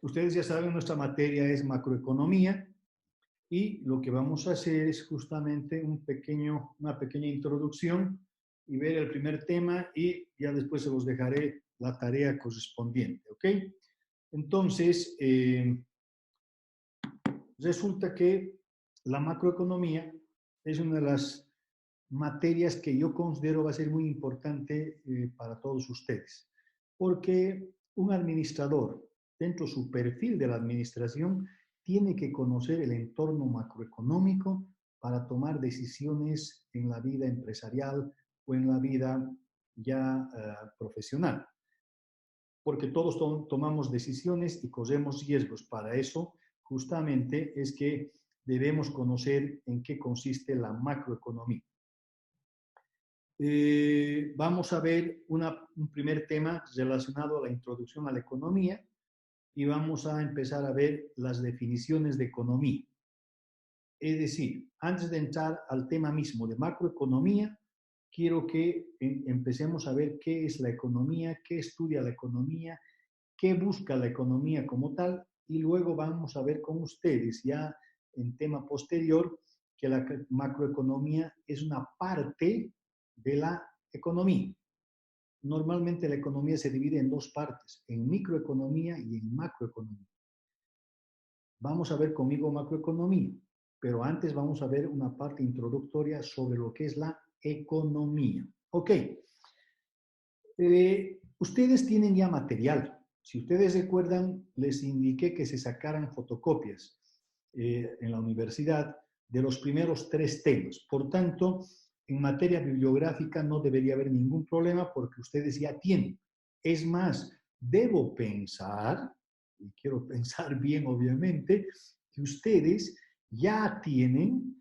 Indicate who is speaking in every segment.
Speaker 1: Ustedes ya saben, nuestra materia es macroeconomía y lo que vamos a hacer es justamente una pequeña introducción y ver el primer tema y ya después se los dejaré la tarea correspondiente, ¿ok? Entonces, resulta que la macroeconomía es una de las materias que yo considero va a ser muy importante para todos ustedes, porque un administrador, dentro de su perfil de la administración, tiene que conocer el entorno macroeconómico para tomar decisiones en la vida empresarial o en la vida ya profesional, porque todos tomamos decisiones y corremos riesgos. Para eso, justamente, es que debemos conocer en qué consiste la macroeconomía. Vamos a ver un primer tema relacionado a la introducción a la economía y vamos a empezar a ver las definiciones de economía. Es decir, antes de entrar al tema mismo de macroeconomía, quiero que empecemos a ver qué es la economía, qué estudia la economía, qué busca la economía como tal, y luego vamos a ver con ustedes ya en tema posterior que la macroeconomía es una parte de la economía. Normalmente la economía se divide en dos partes, en microeconomía y en macroeconomía. Vamos a ver conmigo macroeconomía, pero antes vamos a ver una parte introductoria sobre lo que es la economía. Ok, ustedes tienen ya material. Si ustedes recuerdan, les indiqué que se sacaran fotocopias en la universidad de los primeros 3 temas. Por tanto, en materia bibliográfica no debería haber ningún problema porque ustedes ya tienen. Es más, debo pensar, y quiero pensar bien obviamente, que ustedes ya tienen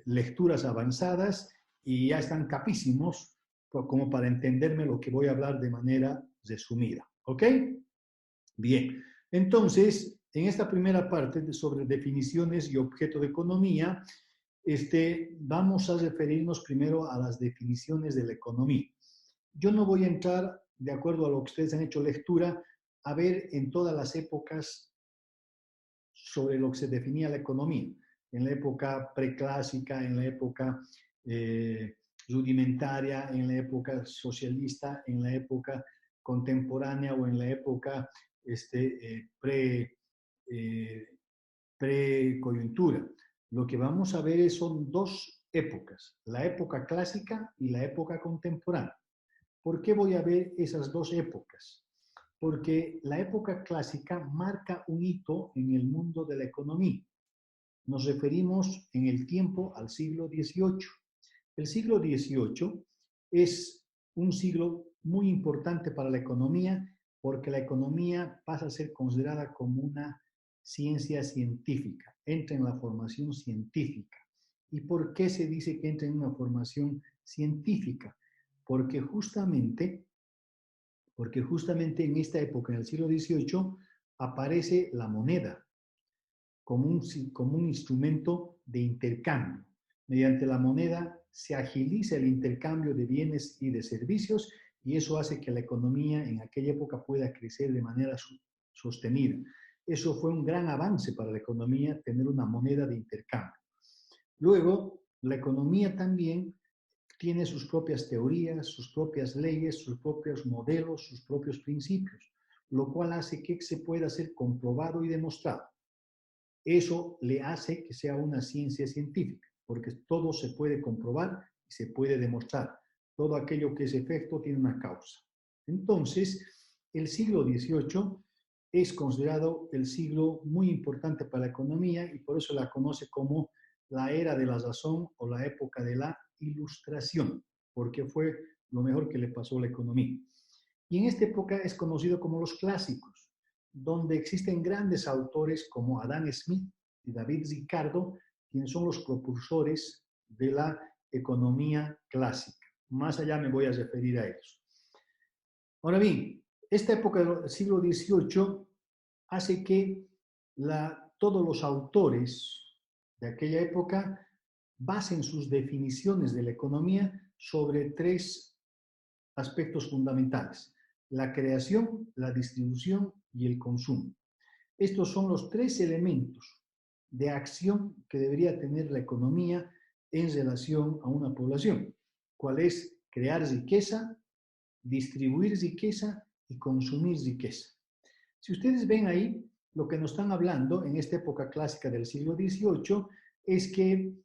Speaker 1: lecturas avanzadas y ya están capísimos como para entenderme lo que voy a hablar de manera resumida. ¿Ok? Bien. Entonces, en esta primera parte sobre definiciones y objeto de economía, vamos a referirnos primero a las definiciones de la economía. Yo no voy a entrar, de acuerdo a lo que ustedes han hecho lectura, a ver en todas las épocas sobre lo que se definía la economía. En la época preclásica, en la época rudimentaria, en la época socialista, en la época contemporánea o en la época pre-coyuntura. Lo que vamos a ver son dos épocas, la época clásica y la época contemporánea. ¿Por qué voy a ver esas dos épocas? Porque la época clásica marca un hito en el mundo de la economía. Nos referimos en el tiempo al siglo XVIII. El siglo XVIII es un siglo muy importante para la economía porque la economía pasa a ser considerada como una ciencia científica, entra en la formación científica. ¿Y por qué se dice que entra en una formación científica? Porque justamente, porque justamente en esta época, en el siglo XVIII, aparece la moneda como un instrumento de intercambio. Mediante la moneda se agiliza el intercambio de bienes y de servicios y eso hace que la economía en aquella época pueda crecer de manera sostenida. Eso fue un gran avance para la economía, tener una moneda de intercambio. Luego, la economía también tiene sus propias teorías, sus propias leyes, sus propios modelos, sus propios principios, lo cual hace que se pueda ser comprobado y demostrado. Eso le hace que sea una ciencia científica, porque todo se puede comprobar y se puede demostrar. Todo aquello que es efecto tiene una causa. Entonces, el siglo XVIII es considerado el siglo muy importante para la economía y por eso la conoce como la era de la razón o la época de la ilustración, porque fue lo mejor que le pasó a la economía. Y en esta época es conocido como los clásicos, donde existen grandes autores como Adam Smith y David Ricardo, quienes son los propulsores de la economía clásica. Más allá me voy a referir a ellos. Ahora bien, esta época del siglo XVIII hace que todos los autores de aquella época basen sus definiciones de la economía sobre 3 aspectos fundamentales. la creación, la distribución y el consumo. Estos son los tres elementos de acción que debería tener la economía en relación a una población. ¿Cuál es? Crear riqueza, distribuir riqueza y consumir riqueza. Si ustedes ven ahí, lo que nos están hablando en esta época clásica del siglo XVIII es que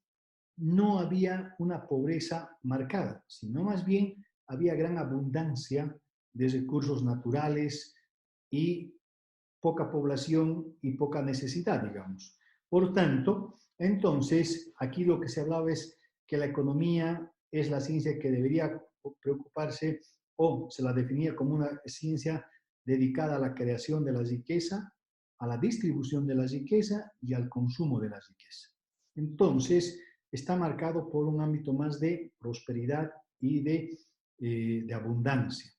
Speaker 1: no había una pobreza marcada, sino más bien había gran abundancia de recursos naturales y poca población y poca necesidad, digamos. Por tanto, entonces, aquí lo que se hablaba es que la economía es la ciencia que debería preocuparse, o se la definía como una ciencia dedicada a la creación de la riqueza, a la distribución de la riqueza y al consumo de la riqueza. Entonces, está marcado por un ámbito más de prosperidad y de abundancia.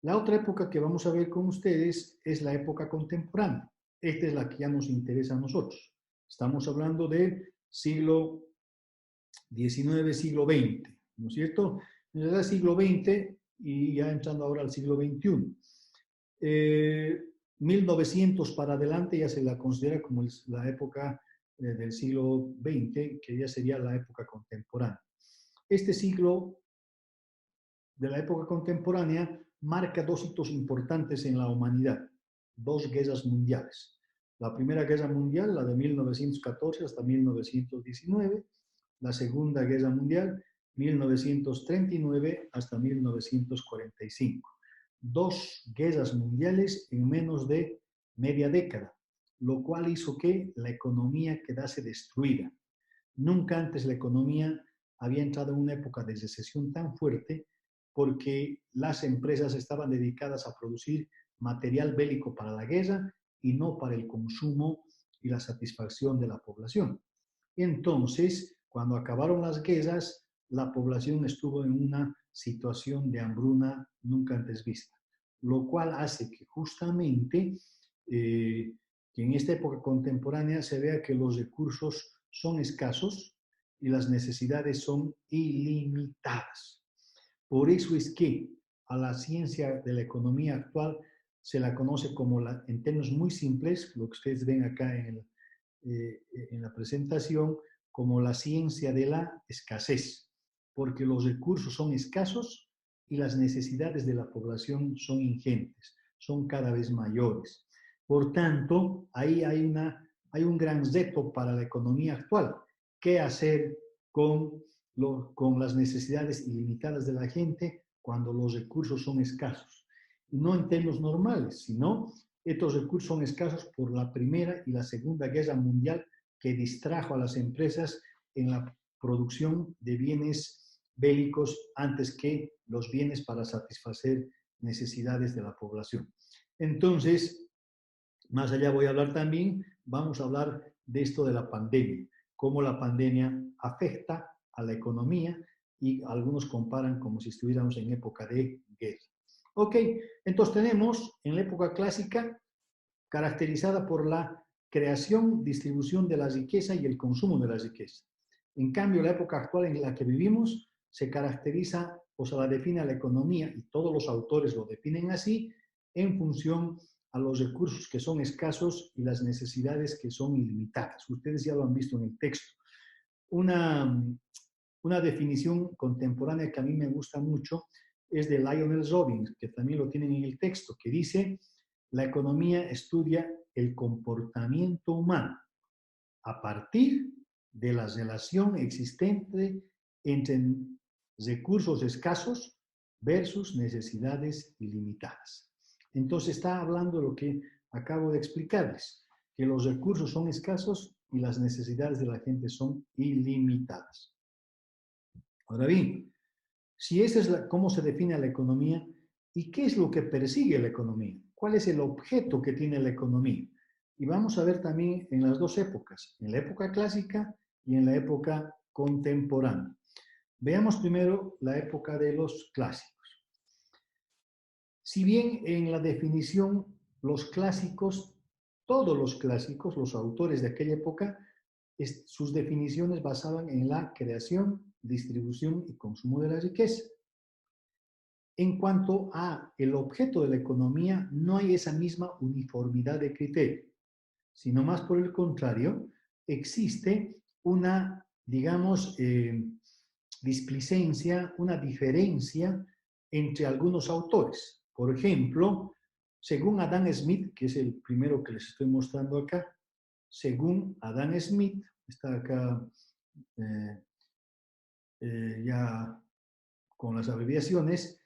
Speaker 1: La otra época que vamos a ver con ustedes es la época contemporánea. Esta es la que ya nos interesa a nosotros. Estamos hablando del siglo XIX, siglo XX, ¿no es cierto? En realidad siglo XX y ya entrando ahora al siglo XXI. 1900 para adelante ya se la considera como la época del siglo XX, que ya sería la época contemporánea. Este siglo de la época contemporánea marca dos hitos importantes en la humanidad, dos guerras mundiales. La Primera Guerra Mundial, la de 1914 hasta 1919, la Segunda Guerra Mundial, 1939 hasta 1945. Dos guerras mundiales en menos de media década, lo cual hizo que la economía quedase destruida. Nunca antes la economía había entrado en una época de recesión tan fuerte porque las empresas estaban dedicadas a producir material bélico para la guerra y no para el consumo y la satisfacción de la población. Entonces, cuando acabaron las guerras, la población estuvo en una situación de hambruna nunca antes vista, lo cual hace que justamente que en esta época contemporánea se vea que los recursos son escasos y las necesidades son ilimitadas. Por eso es que a la ciencia de la economía actual se la conoce como, en términos muy simples, lo que ustedes ven acá en la presentación, como la ciencia de la escasez, porque los recursos son escasos y las necesidades de la población son ingentes, son cada vez mayores. Por tanto, ahí hay un gran reto para la economía actual. ¿Qué hacer con las necesidades ilimitadas de la gente cuando los recursos son escasos? Y no en términos normales, sino estos recursos son escasos por la Primera y la Segunda Guerra Mundial, que distrajo a las empresas en la producción de bienes bélicos antes que los bienes para satisfacer necesidades de la población. Entonces, más allá voy a hablar también, vamos a hablar de esto de la pandemia, cómo la pandemia afecta a la economía y algunos comparan como si estuviéramos en época de guerra. Ok, entonces tenemos en la época clásica caracterizada por la creación, distribución de la riqueza y el consumo de la riqueza. En cambio, la época actual en la que vivimos se caracteriza, o se la define a la economía, y todos los autores lo definen así, en función a los recursos que son escasos y las necesidades que son ilimitadas. Ustedes ya lo han visto en el texto. Una definición contemporánea que a mí me gusta mucho es de Lionel Robbins, que también lo tienen en el texto, que dice: la economía estudia el comportamiento humano a partir de la relación existente entre recursos escasos versus necesidades ilimitadas. Entonces está hablando de lo que acabo de explicarles, que los recursos son escasos y las necesidades de la gente son ilimitadas. Ahora bien, si esa es cómo se define la economía, ¿y qué es lo que persigue la economía? ¿Cuál es el objeto que tiene la economía? Y vamos a ver también en las dos épocas, en la época clásica y en la época contemporánea. Veamos primero la época de los clásicos. Si bien en la definición los clásicos, todos los clásicos, los autores de aquella época, sus definiciones basaban en la creación, distribución y consumo de la riqueza. En cuanto a el objeto de la economía, no hay esa misma uniformidad de criterio, sino más por el contrario, existe una, digamos, displicencia, una diferencia entre algunos autores. Por ejemplo, según Adam Smith, que es el primero que les estoy mostrando acá, según Adam Smith, está acá ya con las abreviaciones,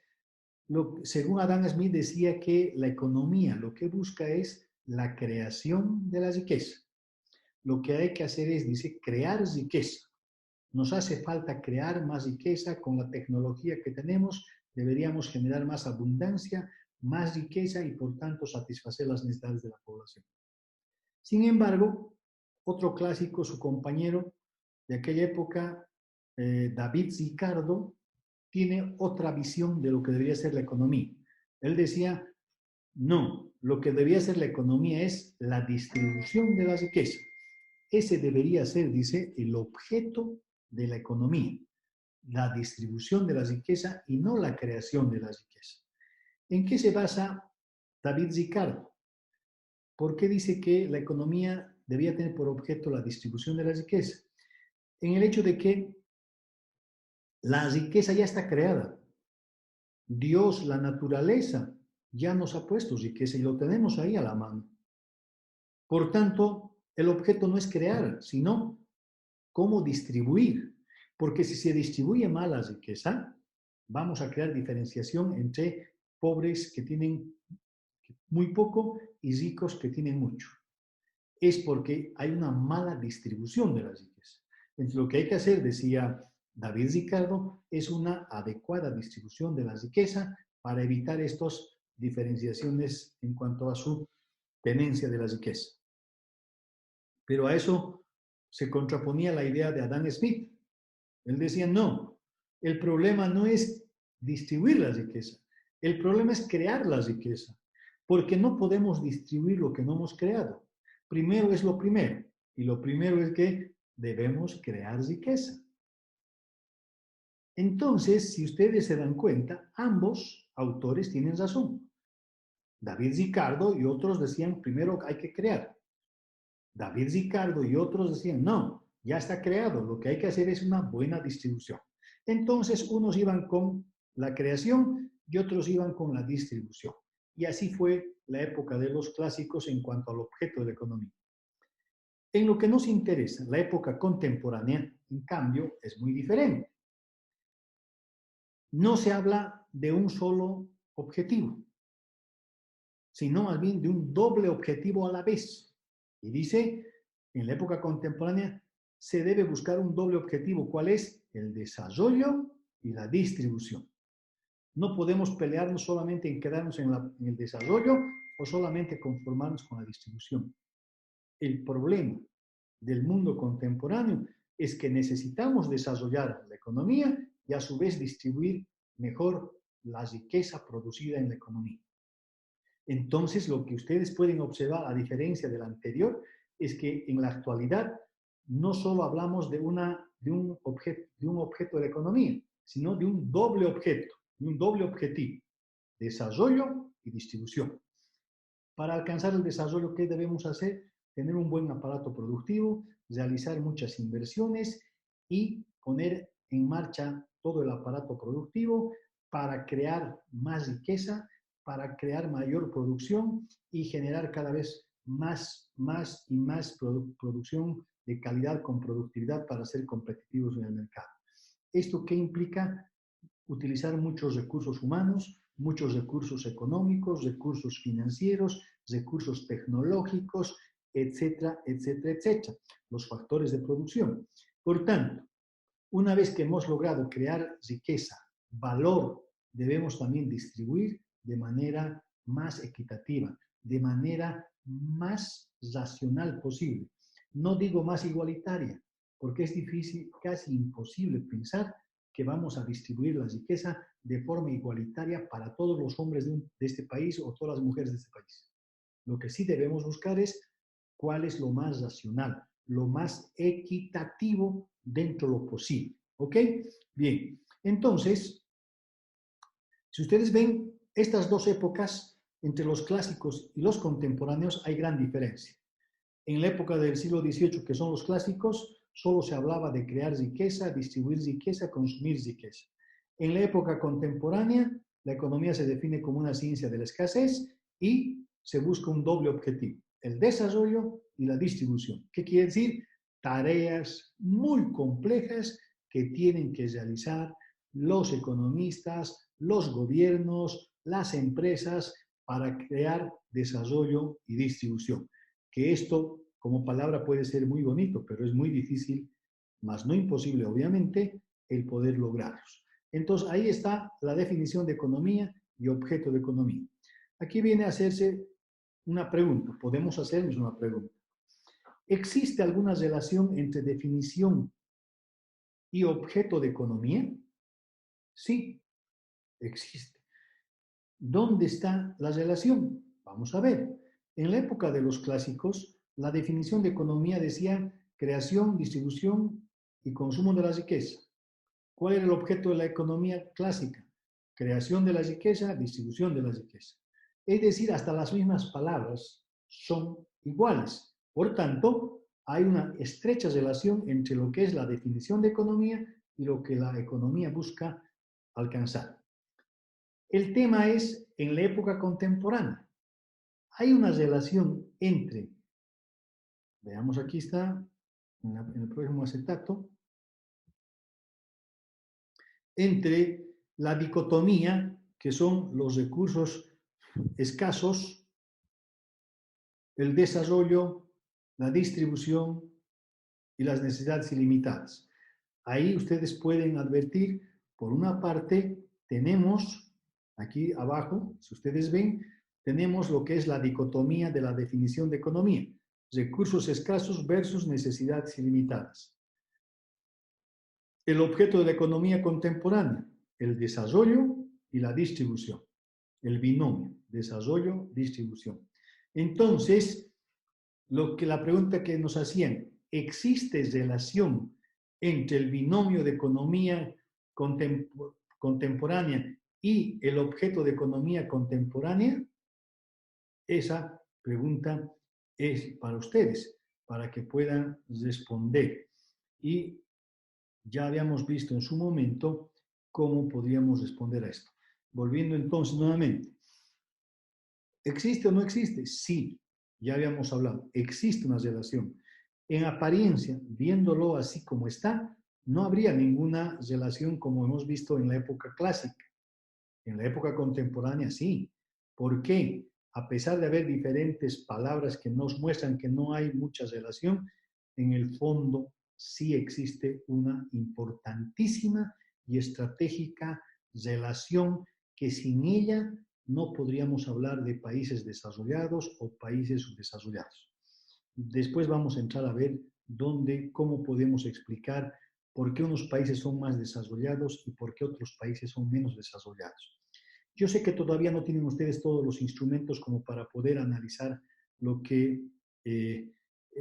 Speaker 1: según Adam Smith decía que la economía lo que busca es la creación de la riqueza. Lo que hay que hacer es, dice, crear riqueza. Nos hace falta crear más riqueza con la tecnología que tenemos, deberíamos generar más abundancia, más riqueza y por tanto satisfacer las necesidades de la población. Sin embargo, otro clásico, su compañero de aquella época, David Ricardo, tiene otra visión de lo que debería ser la economía. Él decía, no, lo que debería ser la economía es la distribución de la riqueza. Ese debería ser, dice, el objeto de la economía, la distribución de la riqueza y no la creación de la riqueza. ¿En qué se basa David Ricardo? ¿Por qué dice que la economía debía tener por objeto la distribución de la riqueza? En el hecho de que la riqueza ya está creada. Dios, la naturaleza, ya nos ha puesto riqueza y lo tenemos ahí a la mano. Por tanto, el objeto no es crear, sino cómo distribuir. Porque si se distribuye mal la riqueza, vamos a crear diferenciación entre pobres que tienen muy poco y ricos que tienen mucho. Es porque hay una mala distribución de la riqueza. Entonces, lo que hay que hacer, decía David Ricardo, es una adecuada distribución de la riqueza para evitar estas diferenciaciones en cuanto a su tenencia de la riqueza. Pero a eso se contraponía la idea de Adam Smith. Él decía, no, el problema no es distribuir la riqueza, el problema es crear la riqueza, porque no podemos distribuir lo que no hemos creado. Primero es lo primero, y lo primero es que debemos crear riqueza. Entonces, si ustedes se dan cuenta, ambos autores tienen razón. David Ricardo y otros decían, primero hay que crear. David Ricardo y otros decían, no, ya está creado, lo que hay que hacer es una buena distribución. Entonces, unos iban con la creación y otros iban con la distribución. Y así fue la época de los clásicos en cuanto al objeto de la economía. En lo que nos interesa, la época contemporánea, en cambio, es muy diferente. No se habla de un solo objetivo, sino más bien de un doble objetivo a la vez. Y dice, en la época contemporánea, se debe buscar un doble objetivo. ¿Cuál es? El desarrollo y la distribución. No podemos pelearnos solamente en quedarnos en el desarrollo o solamente conformarnos con la distribución. El problema del mundo contemporáneo es que necesitamos desarrollar la economía y a su vez distribuir mejor la riqueza producida en la economía. Entonces, lo que ustedes pueden observar, a diferencia del anterior, es que en la actualidad no solo hablamos de un objeto de la economía, sino de un doble objeto, de un doble objetivo, desarrollo y distribución. Para alcanzar el desarrollo, ¿qué debemos hacer? Tener un buen aparato productivo, realizar muchas inversiones y poner en marcha todo el aparato productivo para crear más riqueza, para crear mayor producción y generar cada vez más y más producción de calidad con productividad para ser competitivos en el mercado. ¿Esto qué implica? Utilizar muchos recursos humanos, muchos recursos económicos, recursos financieros, recursos tecnológicos, etcétera, etcétera, etcétera, los factores de producción. Por tanto, una vez que hemos logrado crear riqueza, valor, debemos también distribuir de manera más equitativa, de manera más racional posible. No digo más igualitaria, porque es difícil, casi imposible pensar que vamos a distribuir la riqueza de forma igualitaria para todos los hombres de este país o todas las mujeres de este país. Lo que sí debemos buscar es cuál es lo más racional, lo más equitativo dentro de lo posible. ¿Ok? Bien, entonces, Si ustedes ven estas dos épocas, entre los clásicos y los contemporáneos, hay gran diferencia. En la época del siglo XVIII, que son los clásicos, solo se hablaba de crear riqueza, distribuir riqueza, consumir riqueza. En la época contemporánea, la economía se define como una ciencia de la escasez y se busca un doble objetivo, el desarrollo y la distribución. ¿Qué quiere decir? Tareas muy complejas que tienen que realizar los economistas, los gobiernos, las empresas para crear desarrollo y distribución. Que esto como palabra puede ser muy bonito, pero es muy difícil, más no imposible, obviamente, el poder lograrlos. Entonces, ahí está la definición de economía y objeto de economía. Aquí viene a hacerse una pregunta, podemos hacernos una pregunta. ¿Existe alguna relación entre definición y objeto de economía? Sí, existe. ¿Dónde está la relación? Vamos a ver. En la época de los clásicos, la definición de economía decía creación, distribución y consumo de la riqueza. ¿Cuál era el objeto de la economía clásica? Creación de la riqueza, distribución de la riqueza. Es decir, hasta las mismas palabras son iguales. Por tanto, hay una estrecha relación entre lo que es la definición de economía y lo que la economía busca alcanzar. El tema es, en la época contemporánea, hay una relación entre, veamos aquí está, en el próximo acetato, entre la dicotomía, que son los recursos escasos, el desarrollo, la distribución y las necesidades ilimitadas. Ahí ustedes pueden advertir, por una parte, tenemos, aquí abajo, si ustedes ven, tenemos lo que es la dicotomía de la definición de economía. Recursos escasos versus necesidades ilimitadas. El objeto de la economía contemporánea, el desarrollo y la distribución. El binomio, desarrollo, distribución. Entonces, la pregunta que nos hacían, ¿existe relación entre el binomio de economía contemporánea y el objeto de economía contemporánea? Esa pregunta es para ustedes, para que puedan responder. Y ya habíamos visto en su momento cómo podríamos responder a esto. Volviendo entonces nuevamente. ¿Existe o no existe? Sí, ya habíamos hablado. Existe una relación. En apariencia, viéndolo así como está, no habría ninguna relación como hemos visto en la época clásica. En la época contemporánea, sí. ¿Por qué? A pesar de haber diferentes palabras que nos muestran que no hay mucha relación, en el fondo sí existe una importantísima y estratégica relación que sin ella no podríamos hablar de países desarrollados o países subdesarrollados. Después vamos a entrar a ver cómo podemos explicar por qué unos países son más desarrollados y por qué otros países son menos desarrollados. Yo sé que todavía no tienen ustedes todos los instrumentos como para poder analizar lo que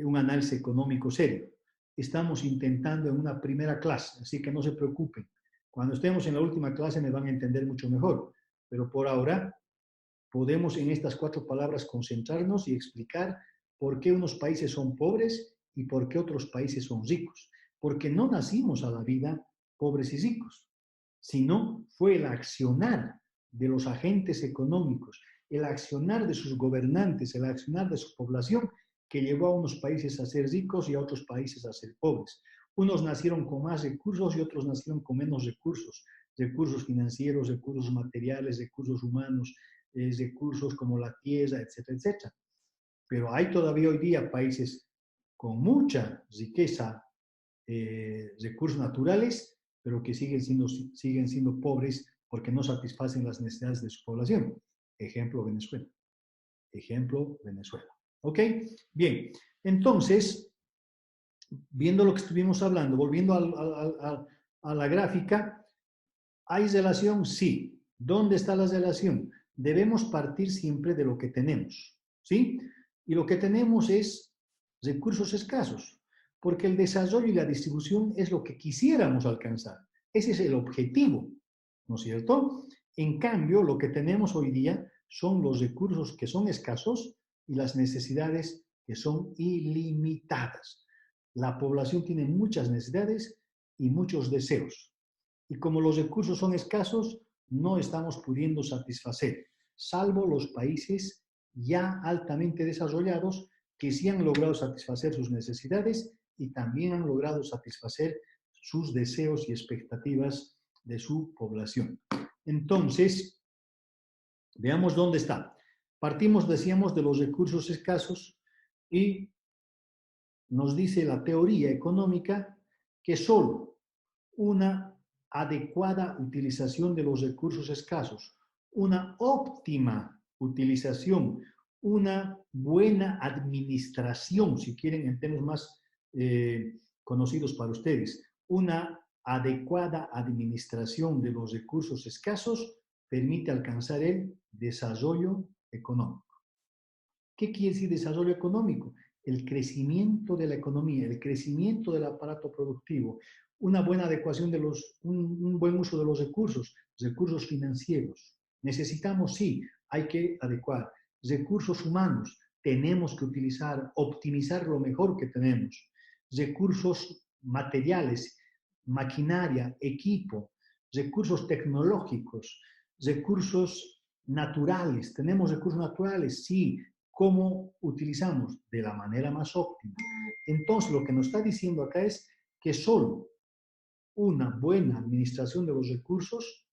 Speaker 1: un análisis económico serio. Estamos intentando en una primera clase, así que no se preocupen. Cuando estemos en la última clase me van a entender mucho mejor, pero por ahora podemos en estas 4 palabras concentrarnos y explicar por qué unos países son pobres y por qué otros países son ricos. Porque no nacimos a la vida pobres y ricos, sino fue el accionar de los agentes económicos, el accionar de sus gobernantes, el accionar de su población, que llevó a unos países a ser ricos y a otros países a ser pobres. Unos nacieron con más recursos y otros nacieron con menos recursos, recursos financieros, recursos materiales, recursos humanos, recursos como la tierra, etcétera, etcétera. Pero hay todavía hoy día países con mucha riqueza, recursos naturales, pero que siguen siendo pobres porque no satisfacen las necesidades de su población. Ejemplo, Venezuela. Ejemplo, Venezuela. ¿Ok? Bien, entonces, viendo lo que estuvimos hablando, volviendo a la gráfica, ¿hay relación? Sí. ¿Dónde está la relación? Debemos partir siempre de lo que tenemos, ¿sí? Y lo que tenemos es recursos escasos, porque el desarrollo y la distribución es lo que quisiéramos alcanzar. Ese es el objetivo, ¿no es cierto? En cambio, lo que tenemos hoy día son los recursos que son escasos y las necesidades que son ilimitadas. La población tiene muchas necesidades y muchos deseos. Y como los recursos son escasos, no estamos pudiendo satisfacer, salvo los países ya altamente desarrollados que sí han logrado satisfacer sus necesidades y también han logrado satisfacer sus deseos y expectativas de su población. Entonces, veamos dónde está. Partimos, decíamos, de los recursos escasos y nos dice la teoría económica que solo una adecuada utilización de los recursos escasos, una óptima utilización, una buena administración, si quieren en términos más conocidos para ustedes, una adecuada administración de los recursos escasos permite alcanzar el desarrollo económico. ¿Qué quiere decir desarrollo económico? El crecimiento de la economía, el crecimiento del aparato productivo, una buena adecuación de un buen uso de los recursos financieros. Necesitamos, sí, hay que adecuar. Recursos humanos, tenemos que utilizar, optimizar lo mejor que tenemos. Recursos materiales, maquinaria, equipo, recursos tecnológicos, recursos naturales. ¿Tenemos recursos naturales? Sí. ¿Cómo utilizamos? De la manera más óptima. Entonces, lo que nos está diciendo acá es que solo una buena administración de los recursos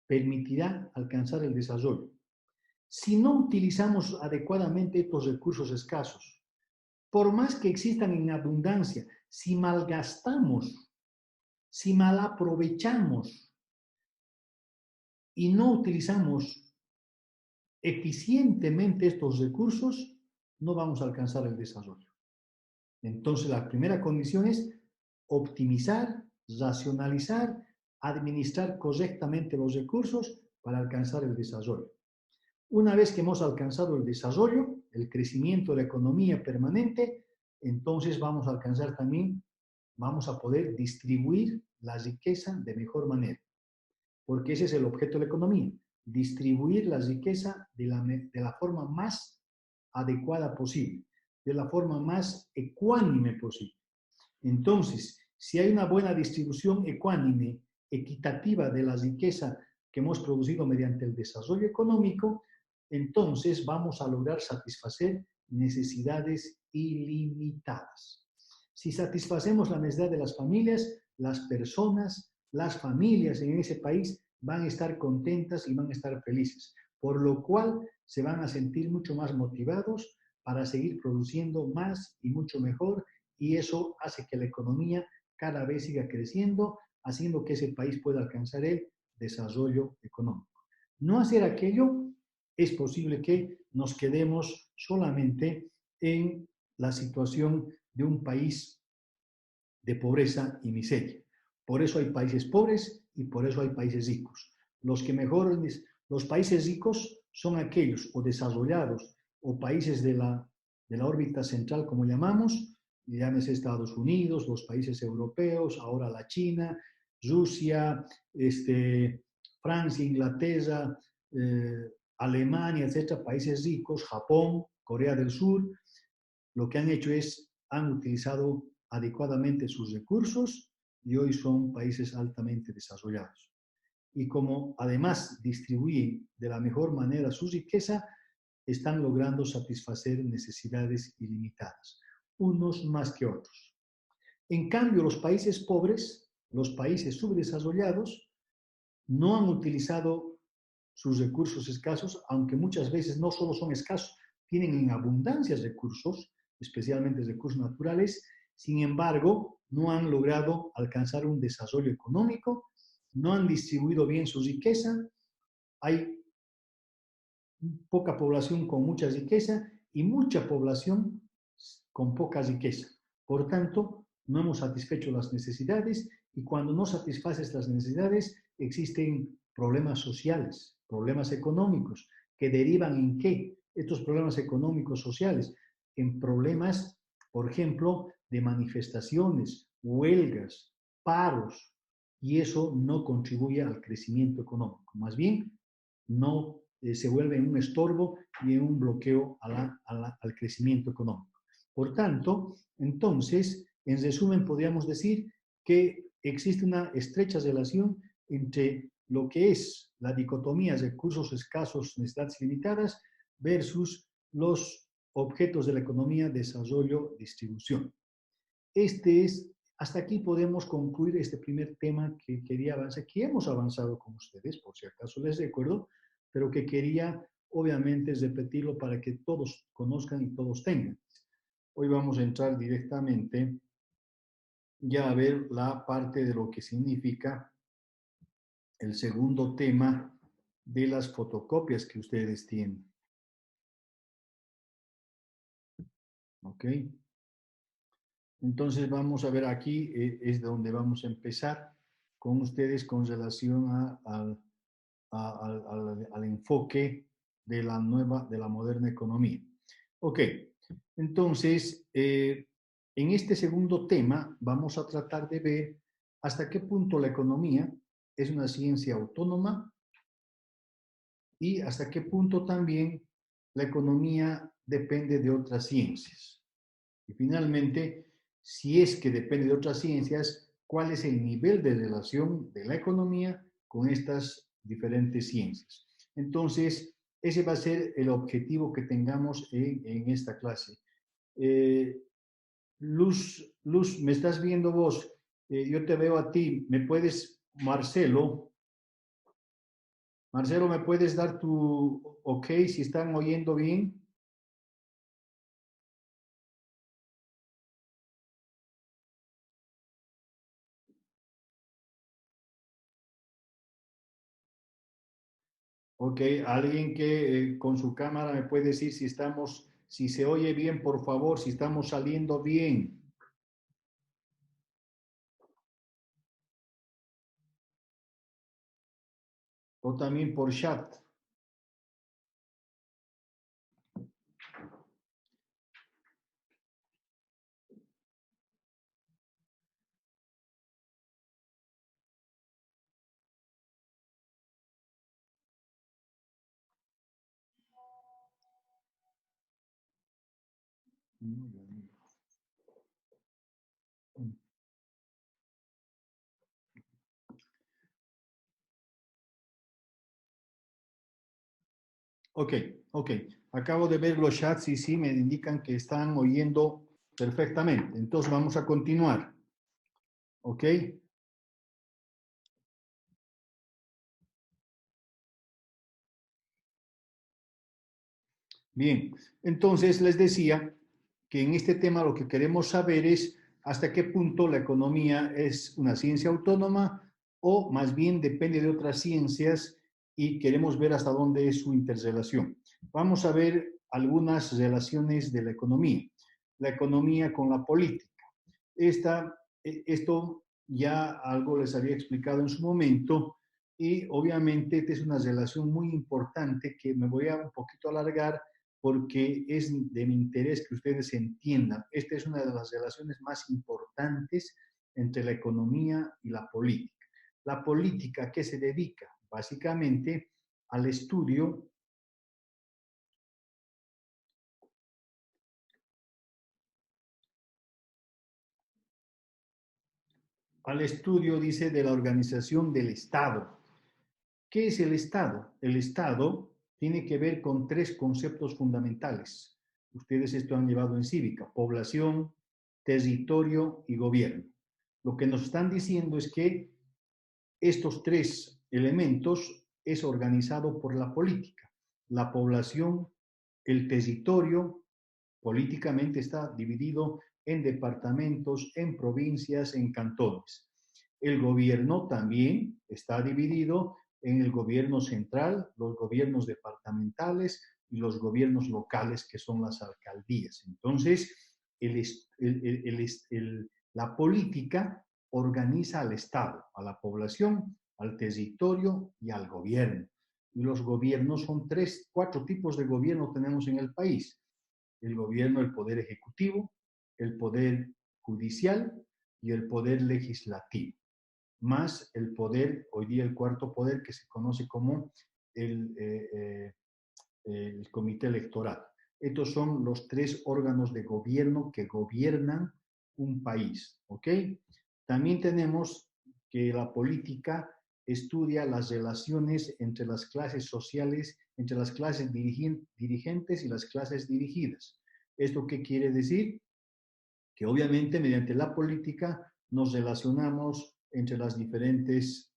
Speaker 1: permitirá alcanzar el desarrollo. Si no utilizamos adecuadamente estos recursos escasos, por más que existan en abundancia, si malgastamos, si malaprovechamos y no utilizamos eficientemente estos recursos, no vamos a alcanzar el desarrollo. Entonces, la primera condición es optimizar, racionalizar, administrar correctamente los recursos para alcanzar el desarrollo. Una vez que hemos alcanzado el desarrollo, el crecimiento de la economía permanente, entonces vamos a alcanzar también, vamos a poder distribuir la riqueza de mejor manera, porque ese es el objeto de la economía, distribuir la riqueza de la forma más adecuada posible, de la forma más ecuánime posible. Entonces, si hay una buena distribución ecuánime, equitativa de la riqueza que hemos producido mediante el desarrollo económico, entonces vamos a lograr satisfacer necesidades ilimitadas. Si satisfacemos la necesidad de las familias, las personas, las familias en ese país van a estar contentas y van a estar felices, por lo cual se van a sentir mucho más motivados para seguir produciendo más y mucho mejor, y eso hace que la economía cada vez siga creciendo, haciendo que ese país pueda alcanzar el desarrollo económico. No hacer aquello, es posible que nos quedemos solamente en la situación de un país de pobreza y miseria. Por eso hay países pobres y por eso hay países ricos. Los países ricos son aquellos o desarrollados o países de la órbita central, como llamamos, llámese Estados Unidos, los países europeos, ahora la China, Rusia, Francia, Inglaterra, Alemania, etcétera, países ricos, Japón, Corea del Sur, lo que han hecho es, han utilizado adecuadamente sus recursos y hoy son países altamente desarrollados. Y como además distribuyen de la mejor manera su riqueza, están logrando satisfacer necesidades ilimitadas, unos más que otros. En cambio, los países pobres, los países subdesarrollados, no han utilizado sus recursos escasos, aunque muchas veces no solo son escasos, tienen en abundancia recursos, especialmente recursos naturales, sin embargo, no han logrado alcanzar un desarrollo económico, no han distribuido bien su riqueza, hay poca población con mucha riqueza y mucha población con poca riqueza. Por tanto, no hemos satisfecho las necesidades y cuando no satisfaces las necesidades existen problemas sociales, problemas económicos que derivan en ¿qué? Estos problemas económicos sociales, en problemas, por ejemplo, de manifestaciones, huelgas, paros y eso no contribuye al crecimiento económico. Más bien, no se vuelve un estorbo y un bloqueo al crecimiento económico. Por tanto, entonces, en resumen, podríamos decir que existe una estrecha relación entre lo que es la dicotomía de recursos escasos, necesidades limitadas, versus los objetos de la economía, desarrollo, distribución. Hasta aquí podemos concluir este primer tema que quería avanzar, que hemos avanzado con ustedes, por si acaso les recuerdo, pero que quería obviamente repetirlo para que todos conozcan y todos tengan. Hoy vamos a entrar directamente ya a ver la parte de lo que significa el segundo tema de las fotocopias que ustedes tienen. ¿Ok? Entonces vamos a ver aquí, es donde vamos a empezar con ustedes con relación al enfoque de la moderna economía. Ok, entonces, en este segundo tema vamos a tratar de ver hasta qué punto la economía es una ciencia autónoma y hasta qué punto también la economía depende de otras ciencias. Y finalmente, si es que depende de otras ciencias, ¿cuál es el nivel de relación de la economía con estas diferentes ciencias? Entonces, ese va a ser el objetivo que tengamos en esta clase. Luz, ¿me estás viendo vos? Yo te veo a ti. ¿Me puedes, Marcelo? Marcelo, ¿me puedes dar tu ok si están oyendo bien? Ok, alguien que con su cámara me puede decir si se oye bien, por favor, si estamos saliendo bien. O también por chat. Ok, ok. Acabo de ver los chats y sí me indican que están oyendo perfectamente. Entonces vamos a continuar. Ok. Bien, entonces les decía que en este tema lo que queremos saber es hasta qué punto la economía es una ciencia autónoma o más bien depende de otras ciencias y queremos ver hasta dónde es su interrelación. Vamos a ver algunas relaciones de la economía con la política. Esto ya algo les había explicado en su momento y obviamente esta es una relación muy importante que me voy a un poquito alargar porque es de mi interés que ustedes entiendan. Esta es una de las relaciones más importantes entre la economía y la política. La política, ¿a qué se dedica? Básicamente al estudio, dice, de la organización del Estado. ¿Qué es el Estado? El Estado tiene que ver con tres conceptos fundamentales. Ustedes esto han llevado en cívica: población, territorio y gobierno. Lo que nos están diciendo es que estos tres elementos es organizado por la política. La población, el territorio, políticamente está dividido en departamentos, en provincias, en cantones. El gobierno también está dividido en el gobierno central, los gobiernos departamentales y los gobiernos locales, que son las alcaldías. Entonces, la política organiza al Estado, a la población, al territorio y al gobierno. Y los gobiernos son cuatro tipos de gobierno tenemos en el país: el gobierno, el poder ejecutivo, el poder judicial y el poder legislativo. más el poder, hoy día el cuarto poder, que se conoce como el, el comité electoral. Estos son los tres órganos de gobierno que gobiernan un país, ¿ok? También tenemos que la política estudia las relaciones entre las clases sociales, entre las clases dirigentes y las clases dirigidas. ¿Esto qué quiere decir? Que obviamente mediante la política nos relacionamos entre las diferentes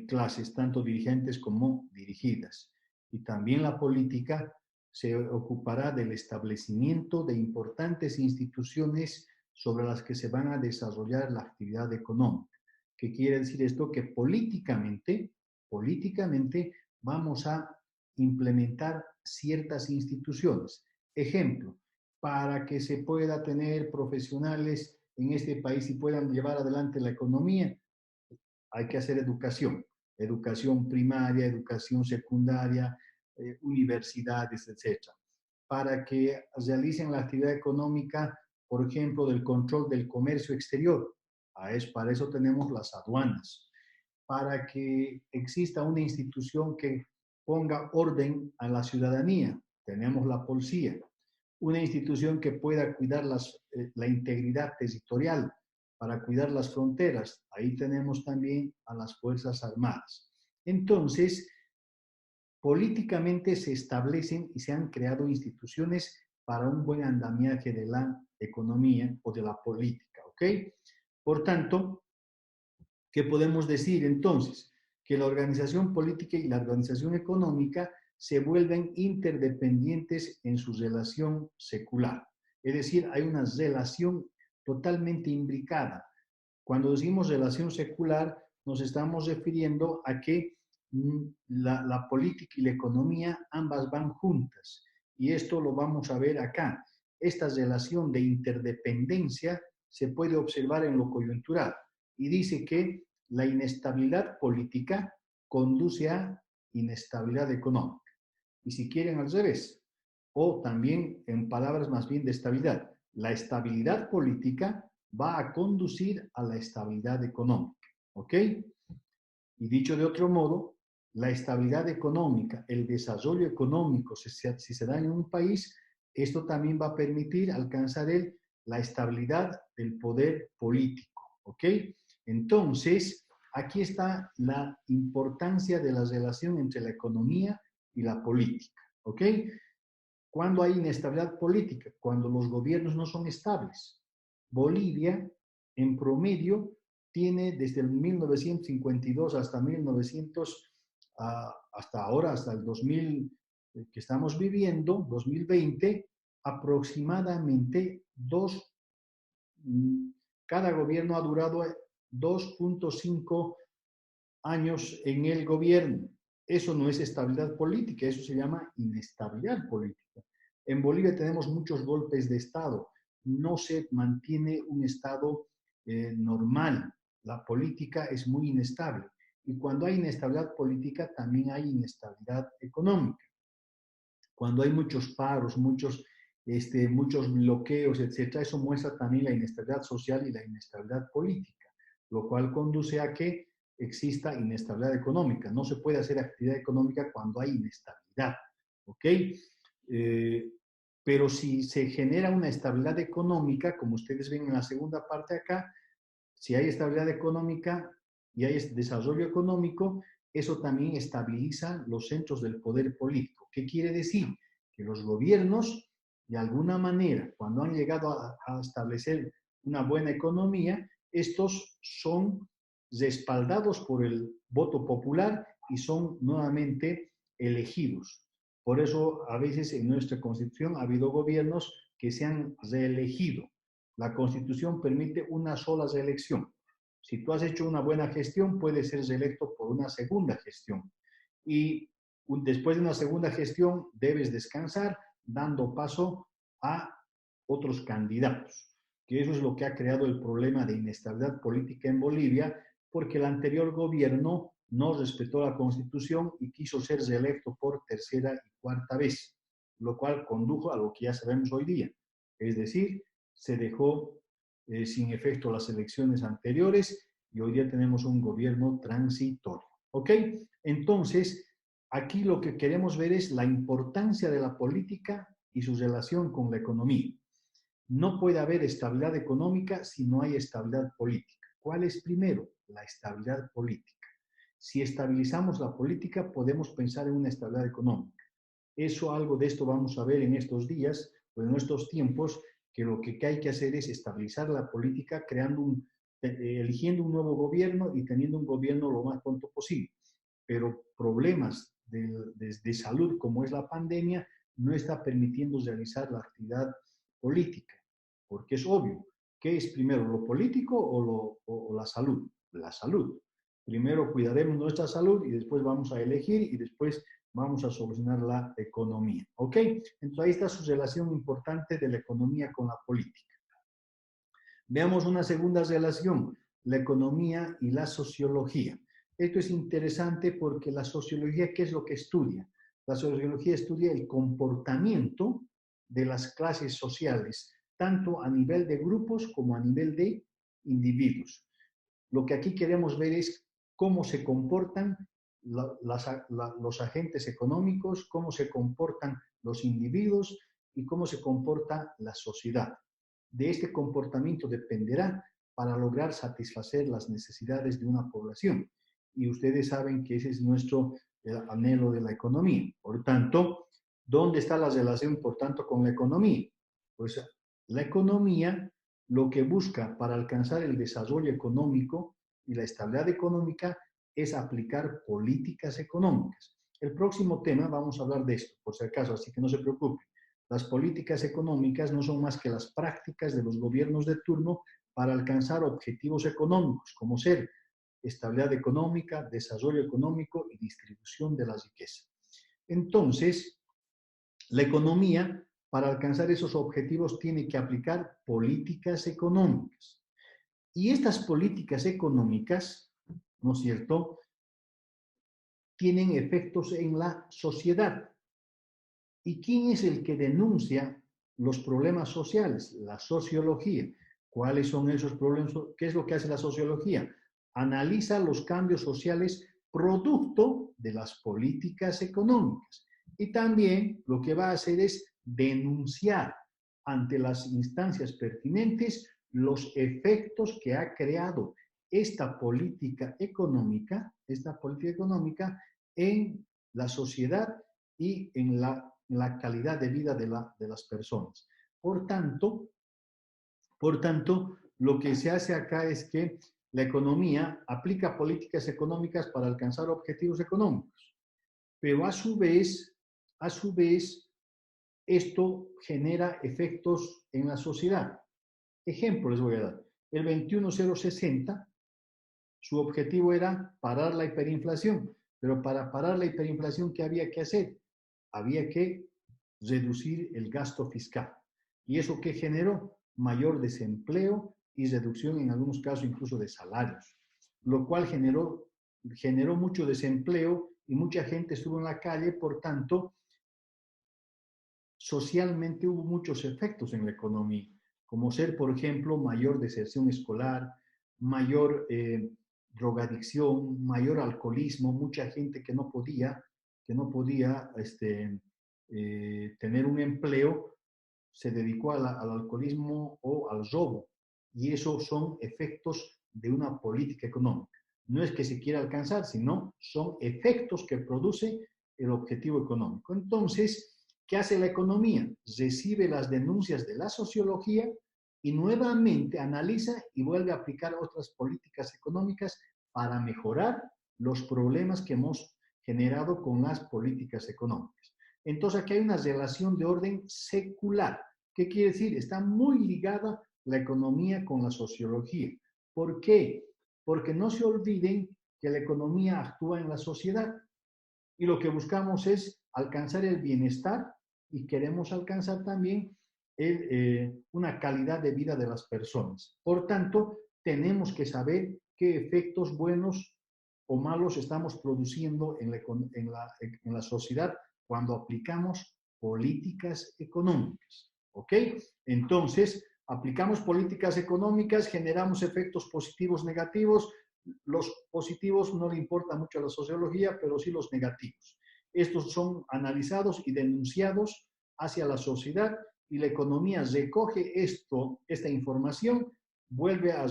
Speaker 1: clases, tanto dirigentes como dirigidas. Y también la política se ocupará del establecimiento de importantes instituciones sobre las que se van a desarrollar la actividad económica. ¿Qué quiere decir esto? Que políticamente vamos a implementar ciertas instituciones. Ejemplo, para que se pueda tener profesionales en este país y puedan llevar adelante la economía, hay que hacer educación, educación primaria, educación secundaria, universidades, etc. Para que realicen la actividad económica, por ejemplo, del control del comercio exterior. Para eso tenemos las aduanas. Para que exista una institución que ponga orden a la ciudadanía, tenemos la policía. Una institución que pueda cuidar la integridad territorial, para cuidar las fronteras. Ahí tenemos también a las Fuerzas Armadas. Entonces, políticamente se establecen y se han creado instituciones para un buen andamiaje de la economía o de la política, ¿ok? Por tanto, ¿qué podemos decir entonces? Que la organización política y la organización económica se vuelven interdependientes en su relación secular. Es decir, hay una relación totalmente imbricada. Cuando decimos relación secular, nos estamos refiriendo a que la política y la economía ambas van juntas. Y esto lo vamos a ver acá. Esta relación de interdependencia se puede observar en lo coyuntural. Y dice que la inestabilidad política conduce a inestabilidad económica. Y si quieren al revés, o también en palabras más bien de estabilidad, la estabilidad política va a conducir a la estabilidad económica, ¿ok? Y dicho de otro modo, la estabilidad económica, el desarrollo económico, si se da en un país, esto también va a permitir alcanzar la estabilidad del poder político, ¿ok? Entonces, aquí está la importancia de la relación entre la economía y la política, ¿ok? ¿Cuándo hay inestabilidad política? Cuando los gobiernos no son estables. Bolivia, en promedio, tiene desde el 1952 hasta 1900, hasta ahora, hasta el 2000 que estamos viviendo, 2020, aproximadamente cada gobierno ha durado 2.5 años en el gobierno. Eso no es estabilidad política, eso se llama inestabilidad política. En Bolivia tenemos muchos golpes de Estado, no se mantiene un Estado normal, la política es muy inestable. Y cuando hay inestabilidad política, también hay inestabilidad económica. Cuando hay muchos paros, muchos bloqueos, etc., eso muestra también la inestabilidad social y la inestabilidad política, lo cual conduce a que exista inestabilidad económica. No se puede hacer actividad económica cuando hay inestabilidad, ¿ok? Pero si se genera una estabilidad económica, como ustedes ven en la segunda parte acá, si hay estabilidad económica y hay desarrollo económico, eso también estabiliza los centros del poder político. ¿Qué quiere decir? Que los gobiernos, de alguna manera, cuando han llegado a establecer una buena economía, estos son respaldados por el voto popular y son nuevamente elegidos. Por eso, a veces en nuestra Constitución ha habido gobiernos que se han reelegido. La Constitución permite una sola reelección. Si tú has hecho una buena gestión, puedes ser reelecto por una segunda gestión. Y después de una segunda gestión, debes descansar dando paso a otros candidatos. Que eso es lo que ha creado el problema de inestabilidad política en Bolivia, porque el anterior gobierno no respetó la Constitución y quiso ser reelecto por tercera y cuarta vez, lo cual condujo a lo que ya sabemos hoy día. Es decir, se dejó sin efecto las elecciones anteriores y hoy día tenemos un gobierno transitorio. ¿Ok? Entonces, aquí lo que queremos ver es la importancia de la política y su relación con la economía. No puede haber estabilidad económica si no hay estabilidad política. ¿Cuál es primero? La estabilidad política. Si estabilizamos la política, podemos pensar en una estabilidad económica. Algo de esto vamos a ver en estos días o en estos tiempos, que lo que hay que hacer es estabilizar la política eligiendo un nuevo gobierno y teniendo un gobierno lo más pronto posible. Pero problemas de salud como es la pandemia no está permitiendo realizar la actividad política, porque es obvio, ¿qué es primero, lo político o la salud? La salud. Primero cuidaremos nuestra salud y después vamos a elegir y después vamos a solucionar la economía. ¿Ok? Entonces ahí está su relación importante de la economía con la política. Veamos una segunda relación, la economía y la sociología. Esto es interesante porque la sociología, ¿qué es lo que estudia? La sociología estudia el comportamiento de las clases sociales, tanto a nivel de grupos como a nivel de individuos. Lo que aquí queremos ver es cómo se comportan los agentes económicos, cómo se comportan los individuos y cómo se comporta la sociedad. De este comportamiento dependerá para lograr satisfacer las necesidades de una población. Y ustedes saben que ese es nuestro anhelo de la economía. Por tanto, ¿dónde está la relación, por tanto, con la economía? Pues la economía lo que busca para alcanzar el desarrollo económico y la estabilidad económica es aplicar políticas económicas. El próximo tema vamos a hablar de esto, por si acaso, así que no se preocupen. Las políticas económicas no son más que las prácticas de los gobiernos de turno para alcanzar objetivos económicos, como ser estabilidad económica, desarrollo económico y distribución de la riqueza. Entonces, la economía, para alcanzar esos objetivos, tiene que aplicar políticas económicas. Y estas políticas económicas, ¿no es cierto?, tienen efectos en la sociedad. ¿Y quién es el que denuncia los problemas sociales? La sociología. ¿Cuáles son esos problemas? ¿Qué es lo que hace la sociología? Analiza los cambios sociales producto de las políticas económicas. Y también lo que va a hacer es denunciar ante las instancias pertinentes los efectos que ha creado esta política económica en la sociedad y en la calidad de vida de las personas. Por tanto, lo que se hace acá es que la economía aplica políticas económicas para alcanzar objetivos económicos, pero a su vez, esto genera efectos en la sociedad. Ejemplo les voy a dar. El 21060, su objetivo era parar la hiperinflación, pero para parar la hiperinflación, ¿qué había que hacer? Había que reducir el gasto fiscal. ¿Y eso qué generó? Mayor desempleo y reducción en algunos casos incluso de salarios, lo cual generó mucho desempleo y mucha gente estuvo en la calle. Por tanto, socialmente hubo muchos efectos en la economía, como ser, por ejemplo, mayor deserción escolar, mayor drogadicción, mayor alcoholismo, mucha gente que no podía tener un empleo, se dedicó al alcoholismo o al robo. Y esos son efectos de una política económica. No es que se quiera alcanzar, sino son efectos que produce el objetivo económico. Entonces, ¿qué hace la economía? Recibe las denuncias de la sociología y nuevamente analiza y vuelve a aplicar otras políticas económicas para mejorar los problemas que hemos generado con las políticas económicas. Entonces aquí hay una relación de orden secular. ¿Qué quiere decir? Está muy ligada la economía con la sociología. ¿Por qué? Porque no se olviden que la economía actúa en la sociedad y lo que buscamos es alcanzar el bienestar y queremos alcanzar también una calidad de vida de las personas. Por tanto, tenemos que saber qué efectos buenos o malos estamos produciendo en la sociedad cuando aplicamos políticas económicas. ¿Ok? Entonces, Aplicamos políticas económicas, generamos efectos positivos, negativos. Los positivos no le importa mucho a la sociología, pero sí los negativos. Estos son analizados y denunciados hacia la sociedad y la economía recoge esta información, vuelve a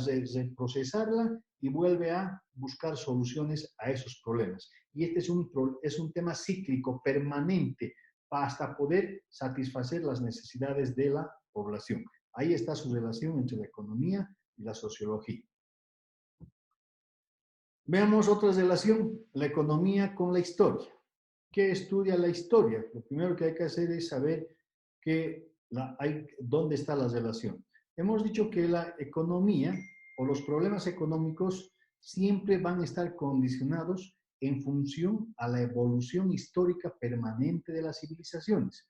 Speaker 1: procesarla y vuelve a buscar soluciones a esos problemas. Y este es un tema cíclico, permanente, hasta poder satisfacer las necesidades de la población. Ahí está su relación entre la economía y la sociología. Veamos otra relación, la economía con la historia. ¿Qué estudia la historia? Lo primero que hay que hacer es saber dónde está la relación. Hemos dicho que la economía o los problemas económicos siempre van a estar condicionados en función a la evolución histórica permanente de las civilizaciones.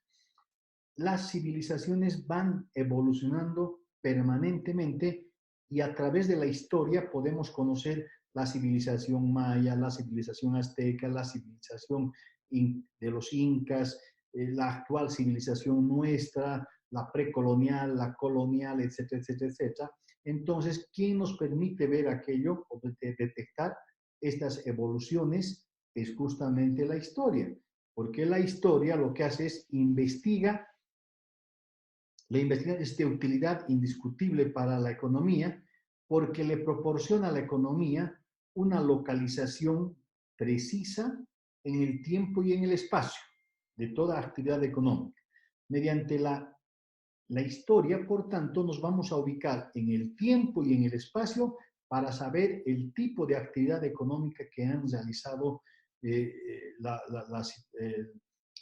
Speaker 1: Las civilizaciones van evolucionando permanentemente y a través de la historia podemos conocer la civilización maya, la civilización azteca, la civilización de los incas, la actual civilización nuestra, la precolonial, la colonial, etcétera, etcétera, etcétera. Entonces, ¿quién nos permite ver aquello o detectar estas evoluciones? Es justamente la historia, porque la historia lo que hace es investiga. La investigación es de utilidad indiscutible para la economía porque le proporciona a la economía una localización precisa en el tiempo y en el espacio de toda actividad económica. Mediante la historia, por tanto, nos vamos a ubicar en el tiempo y en el espacio para saber el tipo de actividad económica que han realizado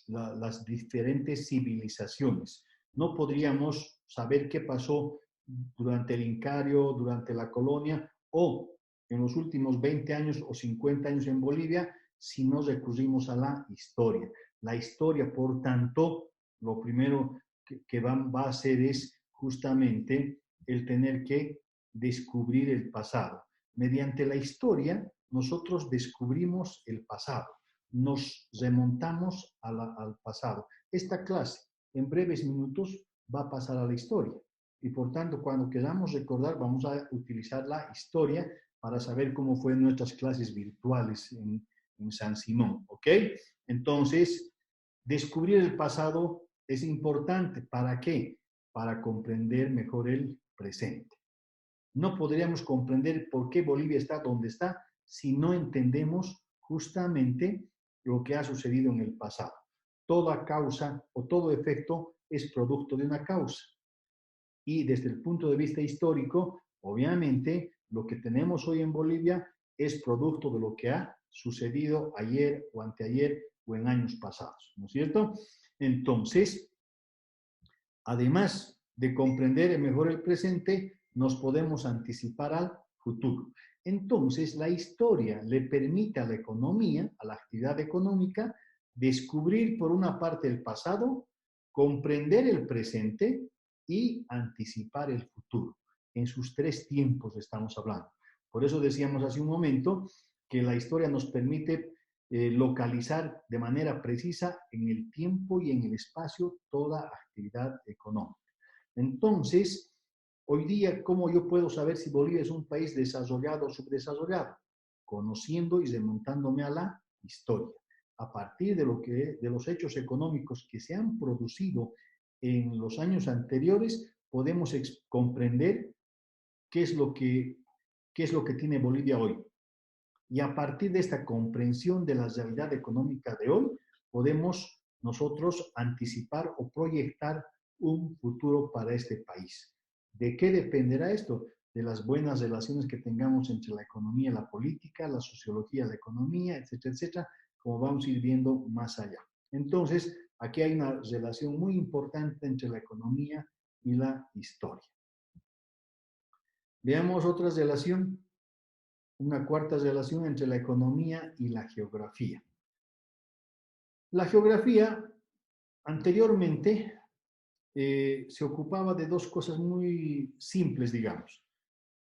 Speaker 1: las diferentes civilizaciones. No podríamos saber qué pasó durante el Incario, durante la colonia o en los últimos 20 años o 50 años en Bolivia si no recurrimos a la historia. La historia, por tanto, lo primero que va a hacer es justamente el tener que descubrir el pasado. Mediante la historia, nosotros descubrimos el pasado, nos remontamos al pasado. Esta clase, en breves minutos, va a pasar a la historia. Y por tanto, cuando queramos recordar, vamos a utilizar la historia para saber cómo fueron nuestras clases virtuales en San Simón, ¿ok? Entonces, descubrir el pasado es importante. ¿Para qué? Para comprender mejor el presente. No podríamos comprender por qué Bolivia está donde está si no entendemos justamente lo que ha sucedido en el pasado. Toda causa o todo efecto es producto de una causa. Y desde el punto de vista histórico, obviamente, lo que tenemos hoy en Bolivia es producto de lo que ha sucedido ayer o anteayer o en años pasados, ¿no es cierto? Entonces, además de comprender mejor el presente, nos podemos anticipar al futuro. Entonces, la historia le permite a la economía, a la actividad económica, descubrir por una parte el pasado, comprender el presente y anticipar el futuro. En sus tres tiempos estamos hablando. Por eso decíamos hace un momento que la historia nos permite localizar de manera precisa en el tiempo y en el espacio toda actividad económica. Entonces, hoy día, ¿cómo yo puedo saber si Bolivia es un país desarrollado o subdesarrollado? Conociendo y remontándome a la historia. A partir de los hechos económicos que se han producido en los años anteriores, podemos comprender qué es lo que tiene Bolivia hoy. Y a partir de esta comprensión de la realidad económica de hoy, podemos nosotros anticipar o proyectar un futuro para este país. ¿De qué dependerá esto? De las buenas relaciones que tengamos entre la economía y la política, la sociología, la economía, etcétera, etcétera, como vamos a ir viendo más allá. Entonces, aquí hay una relación muy importante entre la economía y la historia. Veamos otra relación. Una cuarta relación entre la economía y la geografía. La geografía anteriormente se ocupaba de dos cosas muy simples, digamos,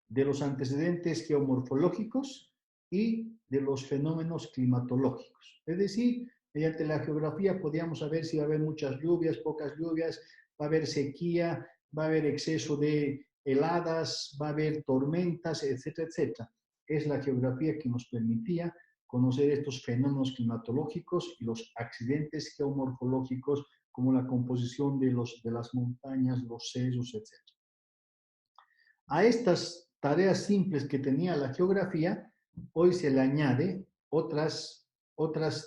Speaker 1: de los antecedentes geomorfológicos y de los fenómenos climatológicos. Es decir, mediante la geografía podíamos saber si va a haber muchas lluvias, pocas lluvias, va a haber sequía, va a haber exceso de heladas, va a haber tormentas, etcétera, etcétera. Es la geografía que nos permitía conocer estos fenómenos climatológicos y los accidentes geomorfológicos como la composición de las montañas, los sellos, etcétera. A estas tareas simples que tenía la geografía, hoy se le añade otras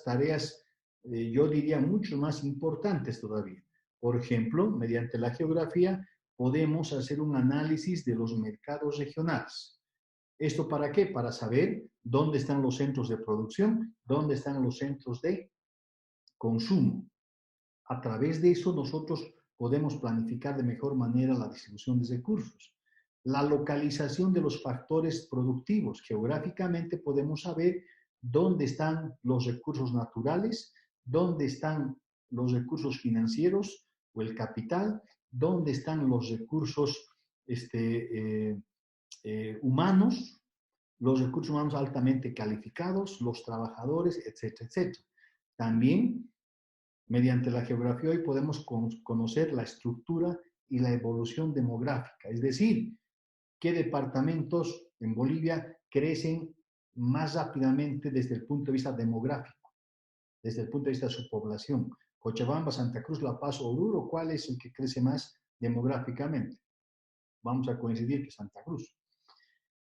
Speaker 1: tareas, yo diría, mucho más importantes todavía. Por ejemplo, mediante la geografía podemos hacer un análisis de los mercados regionales. ¿Esto para qué? Para saber dónde están los centros de producción, dónde están los centros de consumo. A través de eso nosotros podemos planificar de mejor manera la distribución de recursos. La localización de los factores productivos. Geográficamente podemos saber dónde están los recursos naturales, dónde están los recursos financieros o el capital, dónde están los recursos humanos, los recursos humanos altamente calificados, los trabajadores, etcétera, etcétera. También, mediante la geografía hoy podemos conocer la estructura y la evolución demográfica, es decir, qué departamentos en Bolivia crecen más rápidamente desde el punto de vista demográfico, desde el punto de vista de su población. Cochabamba, Santa Cruz, La Paz, Oruro, ¿cuál es el que crece más demográficamente? Vamos a coincidir que Santa Cruz.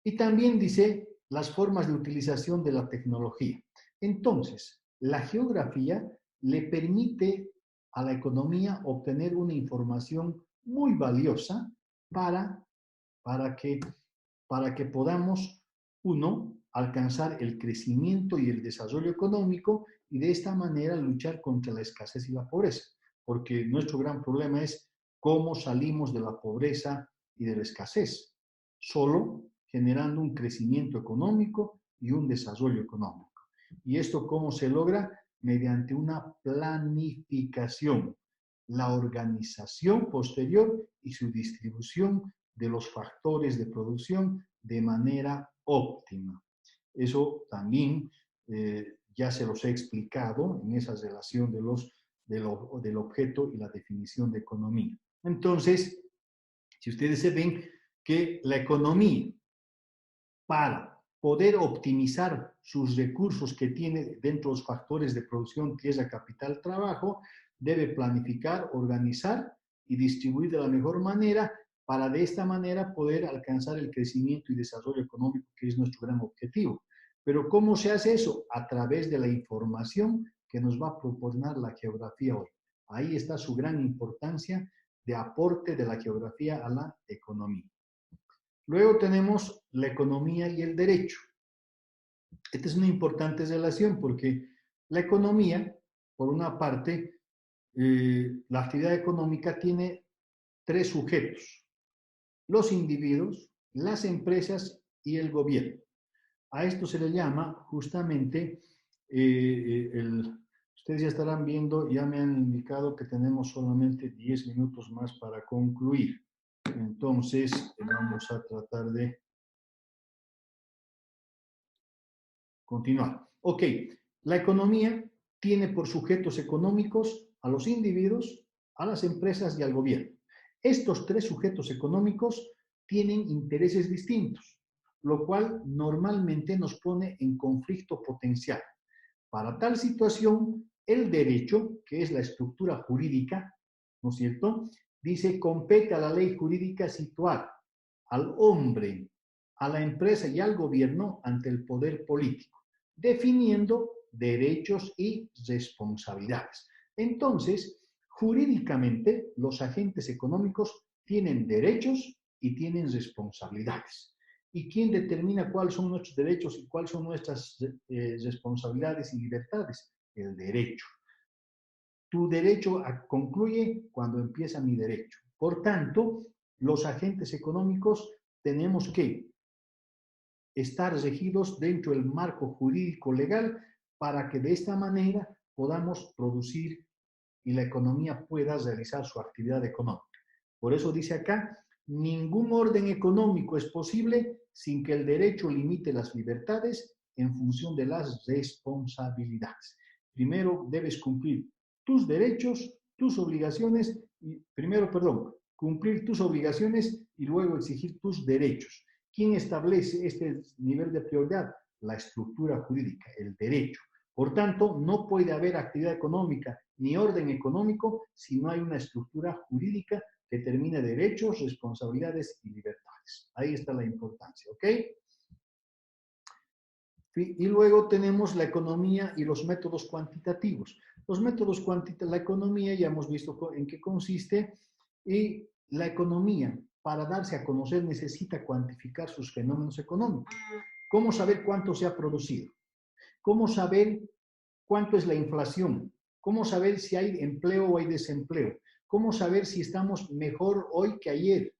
Speaker 1: Y también dice las formas de utilización de la tecnología. Entonces, la geografía le permite a la economía obtener una información muy valiosa para que podamos, uno, alcanzar el crecimiento y el desarrollo económico y de esta manera luchar contra la escasez y la pobreza. Porque nuestro gran problema es cómo salimos de la pobreza y de la escasez. Solo generando un crecimiento económico y un desarrollo económico. ¿Y esto cómo se logra? Mediante una planificación, la organización posterior y su distribución de los factores de producción de manera óptima. Eso también ya se los he explicado en esa relación del objeto y la definición de economía. Entonces, si ustedes se ven que la economía, para poder optimizar sus recursos que tiene dentro de los factores de producción, tierra, capital, trabajo, debe planificar, organizar y distribuir de la mejor manera para de esta manera poder alcanzar el crecimiento y desarrollo económico, que es nuestro gran objetivo. Pero ¿cómo se hace eso? A través de la información que nos va a proporcionar la geografía hoy. Ahí está su gran importancia de aporte de la geografía a la economía. Luego tenemos la economía y el derecho. Esta es una importante relación porque la economía, por una parte, la actividad económica tiene tres sujetos: los individuos, las empresas y el gobierno. A esto se le llama justamente, ustedes ya estarán viendo, ya me han indicado que tenemos solamente 10 minutos más para concluir. Entonces, vamos a tratar de continuar. Ok, la economía tiene por sujetos económicos a los individuos, a las empresas y al gobierno. Estos tres sujetos económicos tienen intereses distintos, lo cual normalmente nos pone en conflicto potencial. Para tal situación, el derecho, que es la estructura jurídica, ¿no es cierto?, dice: compete a la ley jurídica situar al hombre, a la empresa y al gobierno ante el poder político, definiendo derechos y responsabilidades. Entonces, jurídicamente, los agentes económicos tienen derechos y tienen responsabilidades. ¿Y quién determina cuáles son nuestros derechos y cuáles son nuestras responsabilidades y libertades? El derecho. Tu derecho concluye cuando empieza mi derecho. Por tanto, los agentes económicos tenemos que estar regidos dentro del marco jurídico legal para que de esta manera podamos producir y la economía pueda realizar su actividad económica. Por eso dice acá: ningún orden económico es posible sin que el derecho limite las libertades en función de las responsabilidades. Primero debes cumplir tus derechos, tus obligaciones, y primero, cumplir tus obligaciones y luego exigir tus derechos. ¿Quién establece este nivel de prioridad? La estructura jurídica, el derecho. Por tanto, no puede haber actividad económica ni orden económico si no hay una estructura jurídica que determine derechos, responsabilidades y libertades. Ahí está la importancia, ¿ok? Y luego tenemos la economía y los métodos cuantitativos. Los métodos cuantitativos, la economía ya hemos visto en qué consiste, y la economía, para darse a conocer, necesita cuantificar sus fenómenos económicos. ¿Cómo saber cuánto se ha producido? ¿Cómo saber cuánto es la inflación? ¿Cómo saber si hay empleo o hay desempleo? ¿Cómo saber si estamos mejor hoy que ayer?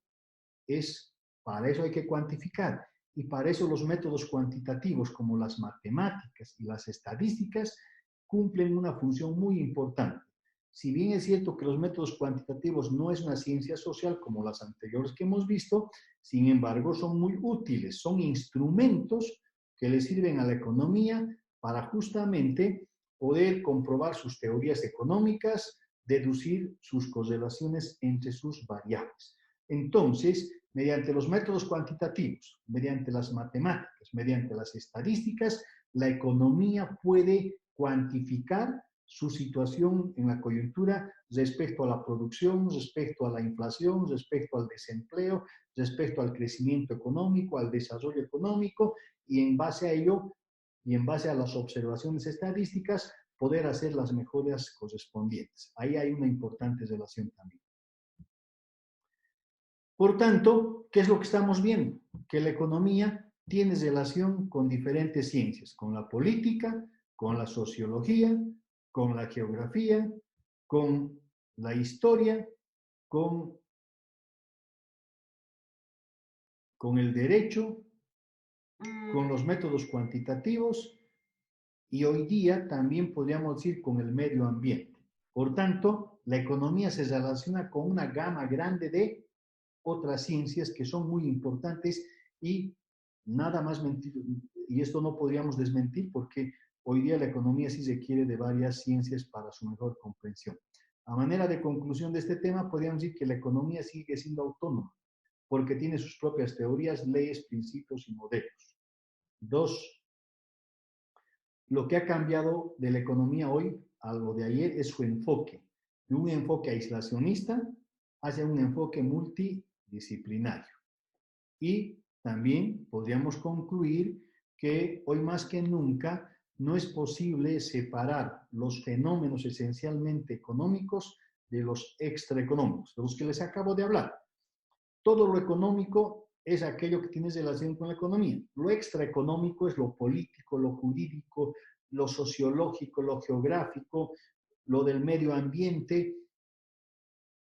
Speaker 1: Para eso hay que cuantificar. Y para eso los métodos cuantitativos, como las matemáticas y las estadísticas, cumplen una función muy importante. Si bien es cierto que los métodos cuantitativos no es una ciencia social como las anteriores que hemos visto, sin embargo son muy útiles, son instrumentos que le sirven a la economía para justamente poder comprobar sus teorías económicas, deducir sus correlaciones entre sus variables. Entonces, mediante los métodos cuantitativos, mediante las matemáticas, mediante las estadísticas, la economía puede cuantificar su situación en la coyuntura respecto a la producción, respecto a la inflación, respecto al desempleo, respecto al crecimiento económico, al desarrollo económico, y en base a ello, y en base a las observaciones estadísticas, poder hacer las mejoras correspondientes. Ahí hay una importante relación también. Por tanto, ¿qué es lo que estamos viendo? Que la economía tiene relación con diferentes ciencias, con la política, con la sociología, con la geografía, con la historia, con el derecho, con los métodos cuantitativos y hoy día también podríamos decir con el medio ambiente. Por tanto, la economía se relaciona con una gama grande de otras ciencias que son muy importantes y nada más mentir, y esto no podríamos desmentir porque hoy día la economía sí requiere de varias ciencias para su mejor comprensión. A manera de conclusión de este tema, podríamos decir que la economía sigue siendo autónoma porque tiene sus propias teorías, leyes, principios y modelos. Dos, lo que ha cambiado de la economía hoy a lo de ayer es su enfoque, de un enfoque aislacionista hacia un enfoque multidisciplinario. Y también podríamos concluir que hoy más que nunca no es posible separar los fenómenos esencialmente económicos de los extraeconómicos, de los que les acabo de hablar. Todo lo económico es aquello que tiene relación con la economía. Lo extraeconómico es lo político, lo jurídico, lo sociológico, lo geográfico, lo del medio ambiente,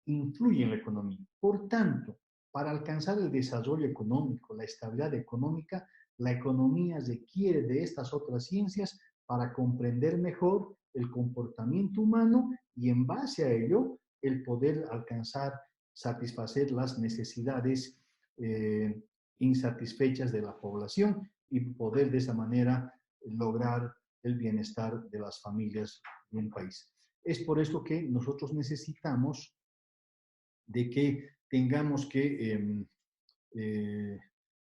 Speaker 1: influye en la economía. Por tanto, para alcanzar el desarrollo económico, la estabilidad económica, la economía requiere de estas otras ciencias para comprender mejor el comportamiento humano y en base a ello el poder alcanzar, satisfacer las necesidades insatisfechas de la población y poder de esa manera lograr el bienestar de las familias de un país. Es por esto que nosotros necesitamos de que tengamos que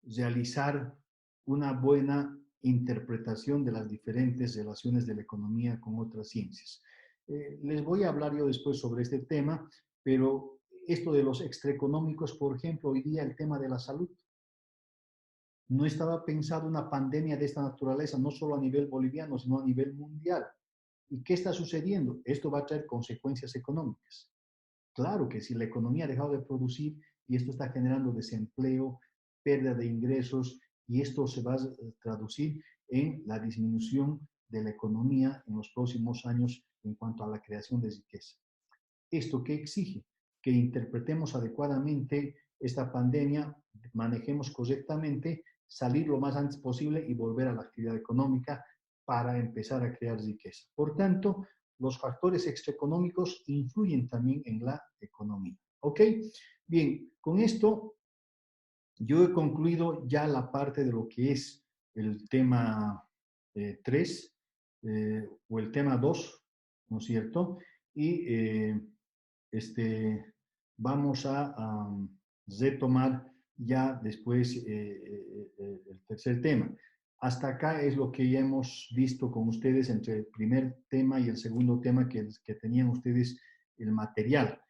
Speaker 1: realizar una buena interpretación de las diferentes relaciones de la economía con otras ciencias. Les voy a hablar yo después sobre este tema, pero esto de los extraeconómicos, por ejemplo, hoy día el tema de la salud. No estaba pensado una pandemia de esta naturaleza, no solo a nivel boliviano, sino a nivel mundial. ¿Y qué está sucediendo? Esto va a traer consecuencias económicas. Claro que si la economía ha dejado de producir y esto está generando desempleo, pérdida de ingresos, y esto se va a traducir en la disminución de la economía en los próximos años en cuanto a la creación de riqueza. ¿Esto qué exige? Que interpretemos adecuadamente esta pandemia, manejemos correctamente, salir lo más antes posible y volver a la actividad económica para empezar a crear riqueza. Por tanto, los factores extraeconómicos influyen también en la economía. ¿Ok? Bien, con esto yo he concluido ya la parte de lo que es el tema 3 o el tema 2, ¿no es cierto? Y vamos a retomar ya después el tercer tema. Hasta acá es lo que ya hemos visto con ustedes entre el primer tema y el segundo tema que tenían ustedes el material.